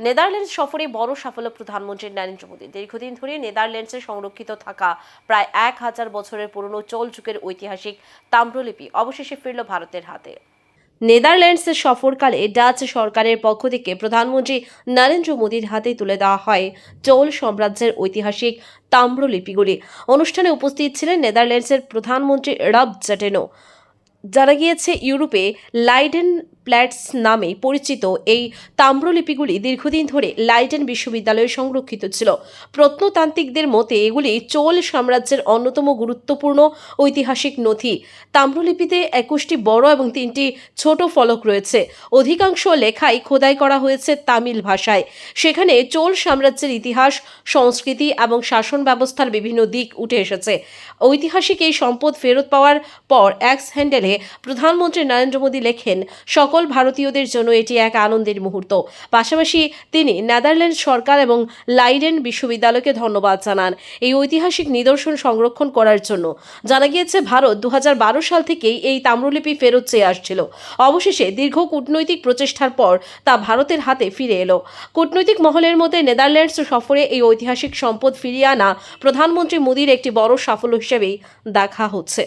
Netherlands সফরে বড় সাফল্য প্রধানমন্ত্রী নরেন্দ্র মোদী। দীর্ঘদিন ধরে নেদারল্যান্ডসে সংরক্ষিত থাকা প্রায় 1000 বছরের পুরনো চোল যুগের ঐতিহাসিক তাম্রলিপি অবশেষে ফিরল ভারতের হাতে। নেদারল্যান্ডসের সফরকালে ডাচ সরকারের পক্ষ থেকে প্রধানমন্ত্রী নরেন্দ্র মোদীর হাতে তুলে দেওয়া হয় চোল সাম্রাজ্যের ঐতিহাসিক তাম্রলিপিগুলি। অনুষ্ঠানে উপস্থিত ছিলেন নেদারল্যান্ডসের প্রধানমন্ত্রী রব জাটেনো। জানা গিয়েছে, ইউরোপে লাইডেন প্ল্যাটস নামে পরিচিত এই তাম্রলিপিগুলি দীর্ঘদিন ধরে লাইডেন বিশ্ববিদ্যালয়ে সংরক্ষিত ছিল। প্রত্নতাত্ত্বিকদের মতে এগুলি চোল সাম্রাজ্যের অন্যতম গুরুত্বপূর্ণ ঐতিহাসিক নথি। তাম্রলিপিতে 21টি বড় এবং 3টি ছোট ফলক রয়েছে। অধিকাংশ লেখাই খোদাই করা হয়েছে তামিল ভাষায়। সেখানে চোল সাম্রাজ্যের ইতিহাস, সংস্কৃতি এবং শাসন ব্যবস্থার বিভিন্ন দিক উঠে এসেছে। ঐতিহাসিক এই সম্পদ ফেরত পাওয়ার পর এক্স হ্যান্ডেলে প্রধানমন্ত্রী নরেন্দ্র মোদী লেখেন, সকল ভারতীয়দের জন্য এটি এক আনন্দের মুহূর্ত। পাশাপাশি তিনি নেদারল্যান্ডস সরকার এবং লাইডেন বিশ্ববিদ্যালয়কে ধন্যবাদ জানান এই ঐতিহাসিক নিদর্শন সংরক্ষণ করার জন্য। জানা গিয়েছে, ভারত 2012 সাল থেকেই এই তাম্রলিপি ফেরত চেয়ে আসছিল। অবশেষে দীর্ঘ কূটনৈতিক প্রচেষ্টার পর তা ভারতের হাতে ফিরে এলো। কূটনৈতিক মহলের মধ্যে নেদারল্যান্ডস সফরে এই ঐতিহাসিক সম্পদ ফিরিয়ে আনা প্রধানমন্ত্রী মোদীর একটি বড় সাফল্য হিসেবেই দেখা হচ্ছে।